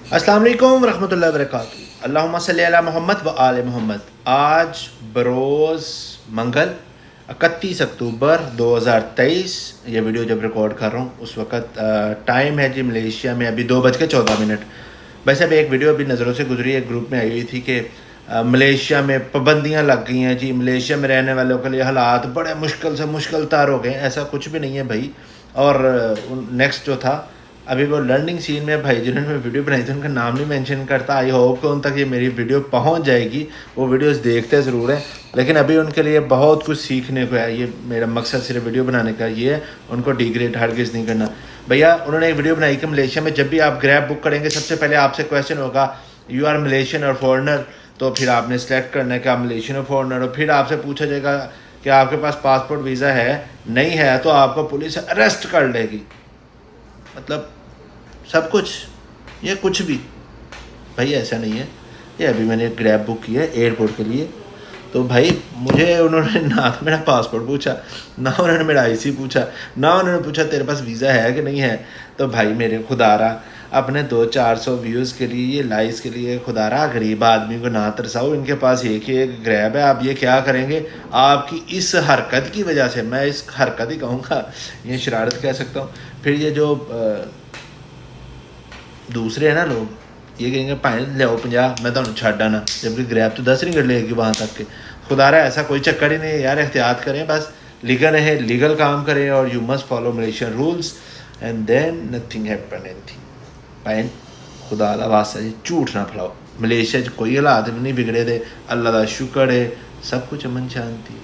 अस्सलाम वालेकुम रहमतुल्लाहि व बरकातुहू। अल्लाहुम्मा सल्ली अला मोहम्मद व आले मोहम्मद। आज बरोज़ मंगल 31 अक्टूबर 2023 ये वीडियो जब रिकॉर्ड कर रहा हूँ उस वक़्त टाइम है जी मलेशिया में अभी 2:14। वैसे अभी एक वीडियो अभी नज़रों से गुजरी एक ग्रुप में आई हुई थी कि मलेशिया में पाबंदियाँ लग गई हैं जी, मलेशिया में रहने वालों के लिए हालात बड़े मुश्किल से मुश्किल तार हो गए। ऐसा कुछ भी नहीं है भाई। और नेक्स्ट जो था अभी वो लर्निंग सीन में भाई जिन्होंने वीडियो बनाई थी उनका नाम नहीं मेंशन करता। आई होप कि उन तक ये मेरी वीडियो पहुंच जाएगी, वो वीडियोस देखते ज़रूर हैं, लेकिन अभी उनके लिए बहुत कुछ सीखने को है। ये मेरा मकसद सिर्फ वीडियो बनाने का ये है, उनको डिग्रेड हरगिज़ नहीं करना। भैया उन्होंने एक वीडियो बनाई कि मलेशिया में जब भी आप ग्रैब बुक करेंगे सबसे पहले आपसे क्वेश्चन होगा यू आर मलेशियन और फॉरनर, तो फिर आपने सेलेक्ट करना है कि आप मलेशियन और फॉरनर हो। फिर आपसे पूछा जाएगा कि आपके पास पासपोर्ट वीज़ा है, नहीं है तो आपको पुलिस अरेस्ट कर लेगी। मतलब सब कुछ, ये कुछ भी भाई ऐसा नहीं है। ये अभी मैंने ग्रैब बुक की है एयरपोर्ट के लिए, तो भाई मुझे उन्होंने ना तो मेरा पासपोर्ट पूछा, ना उन्होंने मेरा आईसी पूछा, ना उन्होंने पूछा तेरे पास वीज़ा है कि नहीं है। तो भाई मेरे खुदारा अपने 200-400 व्यूज़ के लिए, ये लाइक्स के लिए खुदारा गरीब आदमी को ना तरसाओ। इनके पास एक ही एक ग्रैब है, आप ये क्या करेंगे? आपकी इस हरकत की वजह से, मैं इस हरकत ही कहूँगा, ये शरारत कह सकता हूँ। फिर ये जो दूसरे हैं ना लोग, ये कहेंगे भाई ले आओ 50 मैं तो छड़ आना, जबकि ग्रैब तो 10 रिंगट लेगी वहाँ तक के। खुदारा ऐसा कोई चक्कर ही नहीं है यार, एहतियात करें बस। लीगल है, लीगल काम करें और you must follow Malaysian rules and then nothing happen anything. भाई खुदा दा वास्ता जी झूठ ना फैलाओ। मलेशिया कोई हालात भी नहीं बिगड़े दे, अल्लाह का शुक्र है, सब कुछ अमन शांति।